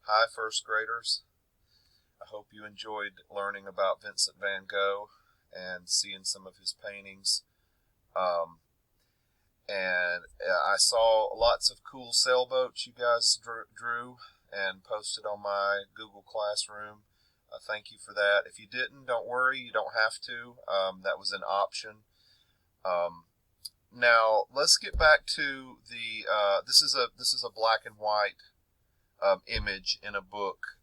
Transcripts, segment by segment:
Hi, first graders. I hope you enjoyed learning about Vincent van Gogh and seeing some of his paintings. I saw lots of cool sailboats you guys drew and posted on my Google Classroom. Thank you for that. If you didn't, don't worry. You don't have to. That was an option. Now let's get back to the. This is a black and white image in a book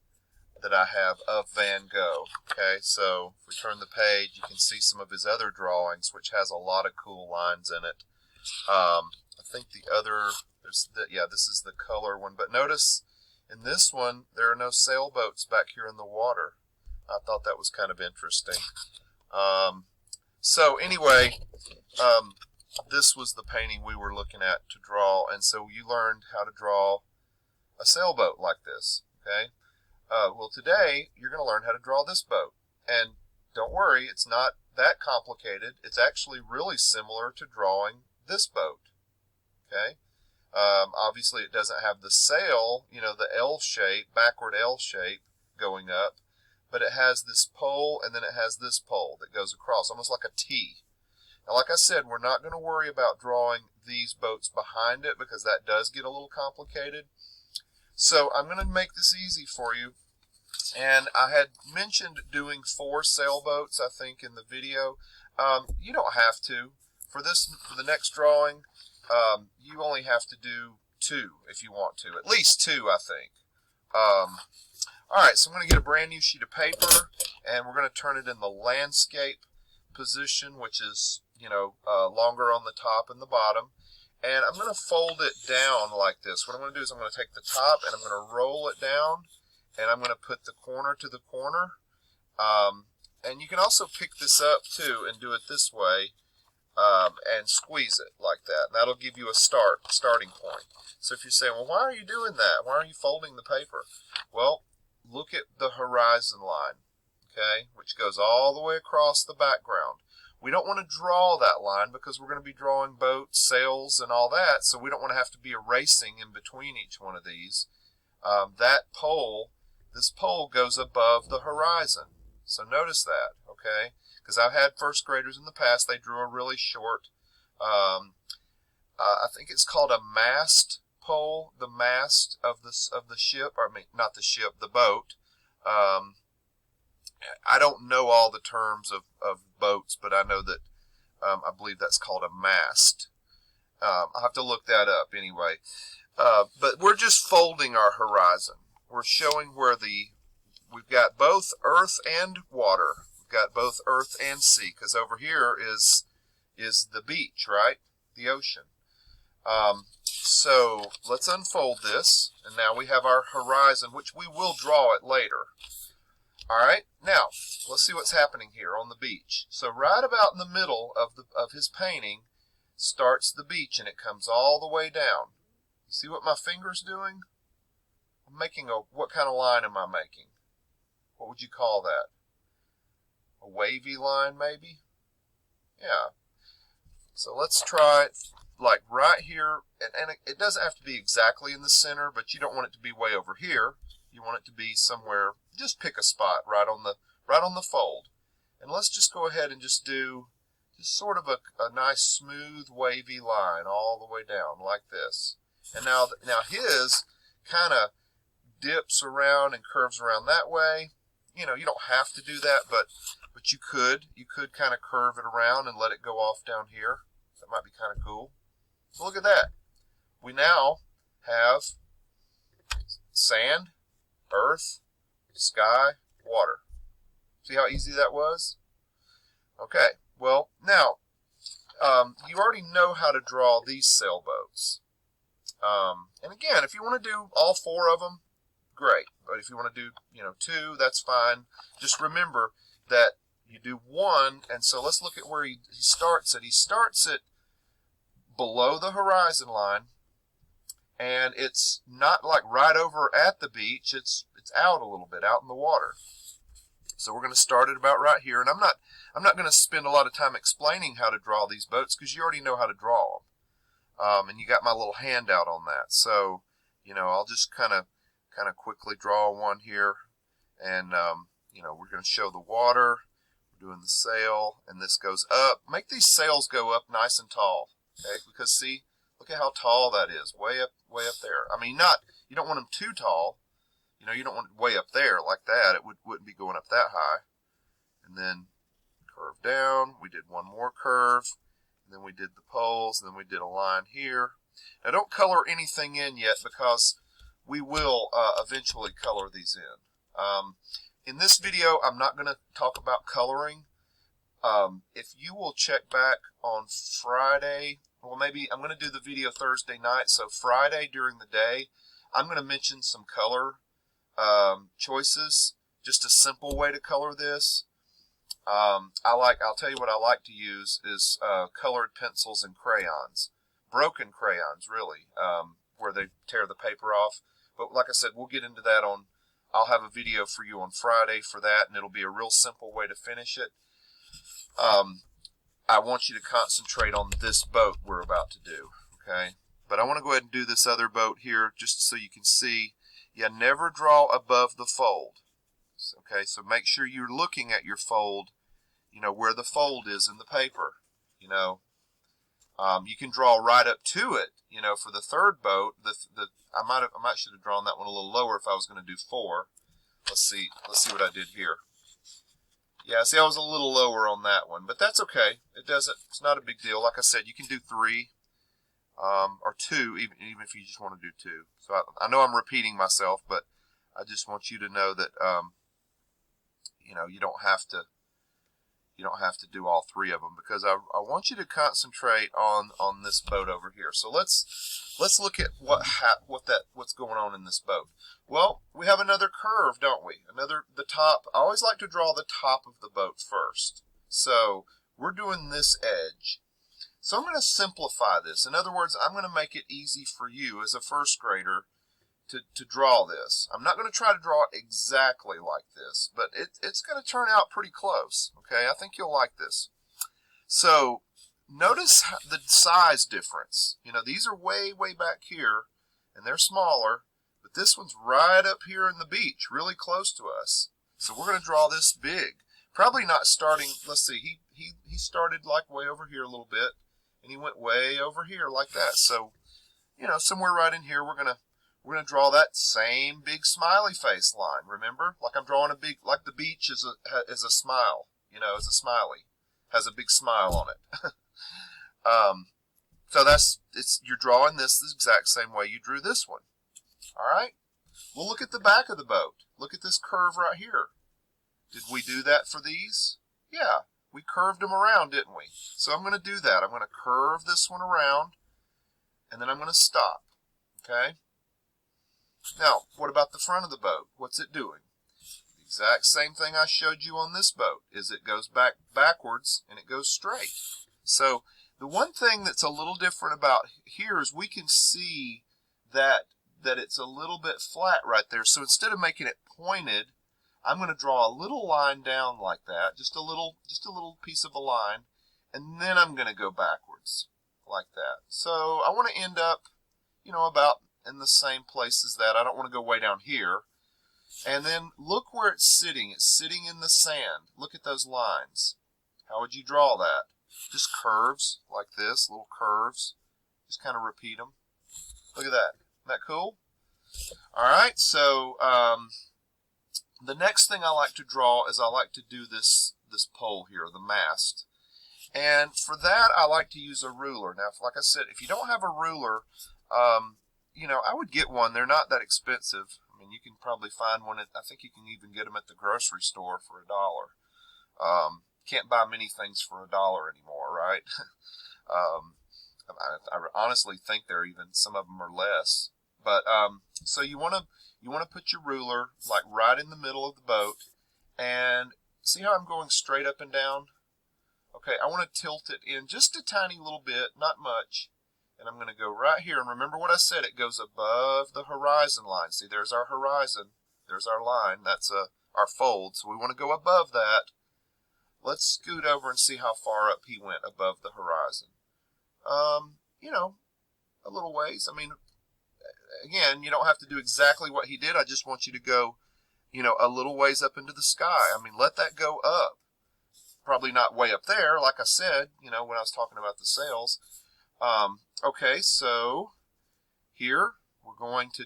that I have of Van Gogh. Okay, so if we turn the page, you can see some of his other drawings, which has a lot of cool lines in it. I think the other, this is the color one. But notice in this one, there are no sailboats back here in the water. I thought that was kind of interesting. So anyway, this was the painting we were looking at to draw, and so you learned how to draw a sailboat like this. Okay. Well, today you're going to learn how to draw this boat, and don't worry, it's not that complicated. It's actually really similar to drawing this boat. Okay. Obviously, it doesn't have the sail, the L shape, backward L shape going up, but it has this pole, and then it has this pole that goes across, almost like a T. Now, like I said, we're not going to worry about drawing these boats behind it because that does get a little complicated. So I'm going to make this easy for you. And I had mentioned doing 4 sailboats, I think, in the video. You don't have to. For the next drawing, you only have to do 2 if you want to. At least 2, I think. All right, so I'm going to get a brand new sheet of paper, and we're going to turn it in the landscape position, which is, longer on the top and the bottom. And I'm going to fold it down like this. What I'm going to do is I'm going to take the top and I'm going to roll it down, and I'm going to put the corner to the corner. And you can also pick this up too and do it this way and squeeze it like that. And that'll give you a starting point. So if you're saying, well, why are you doing that? Why are you folding the paper? Well, look at the horizon line, okay, which goes all the way across the background. We don't want to draw that line because we're going to be drawing boats, sails, and all that, so we don't want to have to be erasing in between each one of these. This pole goes above the horizon. So notice that, okay? Because I've had first graders in the past, they drew a really short, I think it's called a mast pole, the mast of the ship, or I mean, not the ship, the boat. I don't know all the terms of boats, but I know that I believe that's called a mast. I'll have to look that up anyway. But we're just folding our horizon. We're showing where we've got both earth and water. We've got both earth and sea, because over here is the beach, right? The ocean. So let's unfold this, and now we have our horizon, which we will draw it later. All right, now let's see what's happening here on the beach. So right about in the middle of his painting starts the beach, and it comes all the way down. You see what my finger's doing? I'm making what kind of line am I making? What would you call that? A wavy line, maybe? Yeah. So let's try it like right here, and it doesn't have to be exactly in the center, but you don't want it to be way over here. You want it to be somewhere. Just pick a spot right on the fold, and let's just go ahead and just do sort of a nice smooth wavy line all the way down like this. And now his kind of dips around and curves around that way. You don't have to do that, but you could kind of curve it around and let it go off down here. That might be kind of cool. So look at that. We now have sand, earth, sky, water. See how easy that was? Okay, well, now, you already know how to draw these sailboats. And again, if you want to do all 4 of them, great. But if you want to do, 2, that's fine. Just remember that you do 1, and so let's look at where he starts it. He starts it below the horizon line, and it's not like right over at the beach. It's out a little bit, out in the water. So we're going to start it about right here, and I'm not going to spend a lot of time explaining how to draw these boats because you already know how to draw them. And you got my little handout on that. So, I'll just kind of kind of quickly draw one here, and you know, we're going to show the water. We're doing the sail, and this goes up. Make these sails go up nice and tall, okay? Because see, look at how tall that is, way up there. I mean, you don't want them too tall. You know, you don't want it way up there like that. It wouldn't be going up that high. And then curve down. We did one more curve. And then we did the poles. And then we did a line here. Now, don't color anything in yet because we will eventually color these in. In this video, I'm not going to talk about coloring. If you will check back on Friday, well, maybe I'm going to do the video Thursday night. So Friday during the day, I'm going to mention some color choices, just a simple way to color this. I'll tell you what I like to use is colored pencils and crayons, broken crayons really, where they tear the paper off. But like I said, we'll get into that I'll have a video for you on Friday for that, and it'll be a real simple way to finish it. I want you to concentrate on this boat we're about to do, okay? But I want to go ahead and do this other boat here just so you can see. You never draw above the fold. Okay, so make sure you're looking at your fold, you know, where the fold is in the paper. You know, you can draw right up to it. You know, for the third boat, I might should have drawn that one a little lower if I was going to do 4. Let's see what I did here. Yeah, see, I was a little lower on that one, but that's okay. It's not a big deal. Like I said, you can do 3. Or 2, even if you just want to do 2. So I know I'm repeating myself, but I just want you to know that you know, you don't have to do all 3 of them, because I want you to concentrate on this boat over here. So let's look at what's going on in this boat. Well, we have another curve, don't we? The top. I always like to draw the top of the boat first. So we're doing this edge. So I'm going to simplify this. In other words, I'm going to make it easy for you as a first grader to draw this. I'm not going to try to draw it exactly like this, but it's going to turn out pretty close. Okay, I think you'll like this. So notice the size difference. You know, these are way back here, and they're smaller, but this one's right up here in the beach, really close to us. So we're going to draw this big. Probably not starting, let's see, he started like way over here a little bit, and he went way over here like that. So, you know, somewhere right in here, we're gonna draw that same big smiley face line. Remember, like I'm drawing like the beach is a smile. You know, is a smiley, has a big smile on it. So you're drawing this the exact same way you drew this one. All right. Well, look at the back of the boat. Look at this curve right here. Did we do that for these? Yeah. We curved them around, didn't we? So I'm going to do that. I'm going to curve this one around, and then I'm going to stop. Okay? Now, what about the front of the boat? What's it doing? The exact same thing I showed you on this boat, is it goes backwards, and it goes straight. So the one thing that's a little different about here is we can see that it's a little bit flat right there. So instead of making it pointed, I'm going to draw a little line down like that, just a little piece of a line, and then I'm going to go backwards like that. So I want to end up, you know, about in the same place as that. I don't want to go way down here. And then look where it's sitting. It's sitting in the sand. Look at those lines. How would you draw that? Just curves like this, little curves. Just kind of repeat them. Look at that. Isn't that cool? All right, so the next thing I like to draw is I like to do this pole here, the mast. And for that, I like to use a ruler. Now, like I said, if you don't have a ruler, you know, I would get one. They're not that expensive. I mean, you can probably find one. I think you can even get them at the grocery store for $1. Can't buy many things for $1 anymore, right? I honestly think some of them are less. But so you want to put your ruler like right in the middle of the boat, and see how I'm going straight up and down? Okay, I want to tilt it in just a tiny little bit, not much, and I'm going to go right here. And remember what I said, it goes above the horizon line. See, there's our horizon, there's our line, that's our fold, so we want to go above that. Let's scoot over and see how far up he went above the horizon. You know, a little ways. I mean, again, you don't have to do exactly what he did. I just want you to go, a little ways up into the sky. I mean, let that go up. Probably not way up there, like I said, when I was talking about the sails. Okay, so here we're going to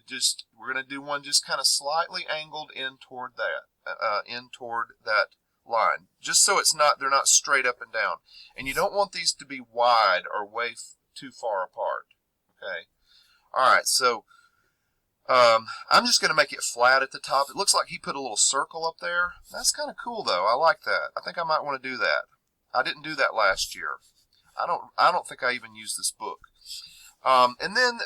do one just kind of slightly angled in toward that line, just so they're not straight up and down. And you don't want these to be wide or way too far apart. Okay. All right, so I'm just going to make it flat at the top. It looks like he put a little circle up there. That's kind of cool, though. I like that. I think I might want to do that. I didn't do that last year. I don't think I even used this book. And then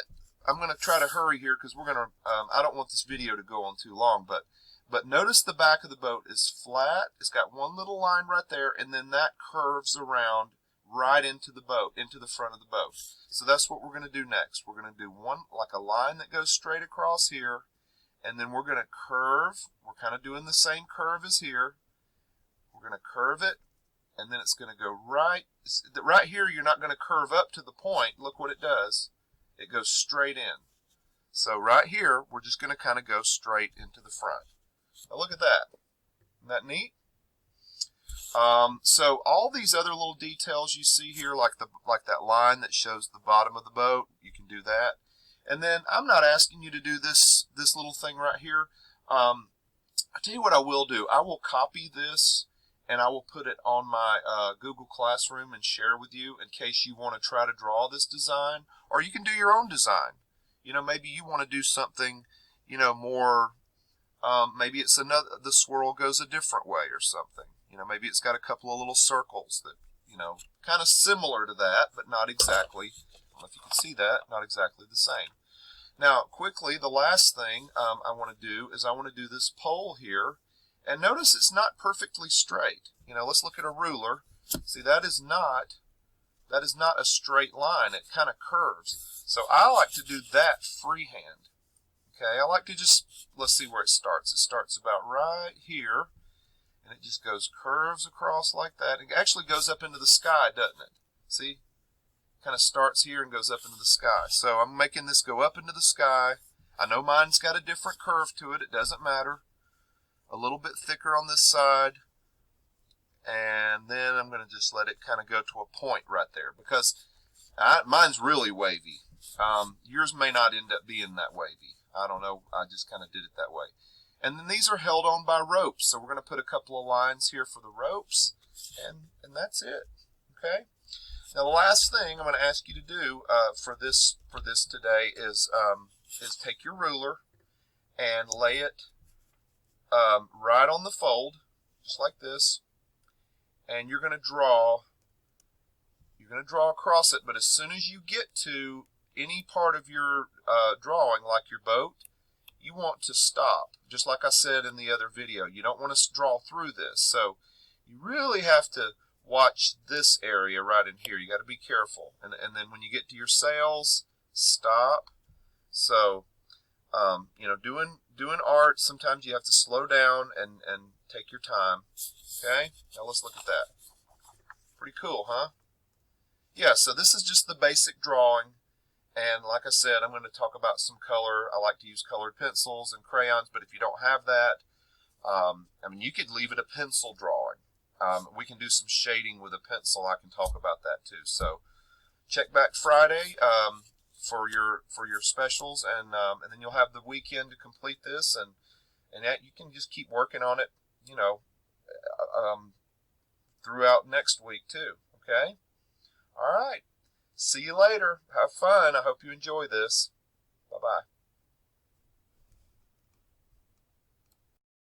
I'm going to try to hurry here because we're going to. I don't want this video to go on too long, but notice the back of the boat is flat. It's got one little line right there, and then that curves around right into the boat, into the front of the boat. So that's what we're going to do next. We're going to do one, like a line that goes straight across here, and then we're going to curve. We're kind of doing the same curve as here. We're going to curve it, and then it's going to go right here. You're not going to curve up to the point. Look what it does. It goes straight in. So right here, we're just going to kind of go straight into the front. Now look at that. Isn't that neat? So all these other little details you see here, like that line that shows the bottom of the boat, you can do that. And then I'm not asking you to do this little thing right here. I'll tell you what I will do. I will copy this and I will put it on my Google Classroom and share with you in case you want to try to draw this design, or you can do your own design. Maybe you want to do something, more. Maybe it's the swirl goes a different way or something. Maybe it's got a couple of little circles that, kind of similar to that, but not exactly. I don't know if you can see that, not exactly the same. Now, quickly, the last thing I want to do is I want to do this pole here. And notice it's not perfectly straight. Let's look at a ruler. See, that is not a straight line. It kind of curves. So I like to do that freehand. Okay, I like to let's see where it starts. It starts about right here, and it just curves across like that. It actually goes up into the sky, doesn't it? See? Kind of starts here and goes up into the sky. So I'm making this go up into the sky. I know mine's got a different curve to it. It doesn't matter. A little bit thicker on this side. And then I'm going to just let it kind of go to a point right there because mine's really wavy. Yours may not end up being that wavy. I don't know. I just kind of did it that way. And then these are held on by ropes. So we're going to put a couple of lines here for the ropes. And that's it. Okay? Now the last thing I'm going to ask you to do for this today is take your ruler and lay it right on the fold, just like this. And you're going to draw across it. But as soon as you get to any part of your drawing, like your boat, you want to stop. Just like I said in the other video, you don't want to draw through this. So you really have to watch this area right in here. You got to be careful. And then when you get to your sails, stop. So, doing art, sometimes you have to slow down and take your time. Okay? Now let's look at that. Pretty cool, huh? Yeah, so this is just the basic drawing. And like I said, I'm going to talk about some color. I like to use colored pencils and crayons, but if you don't have that, you could leave it a pencil drawing. We can do some shading with a pencil. I can talk about that too. So check back Friday for your specials, and then you'll have the weekend to complete this, and that you can just keep working on it, throughout next week too. Okay. All right. See you later. Have fun. I hope you enjoy this. Bye-bye.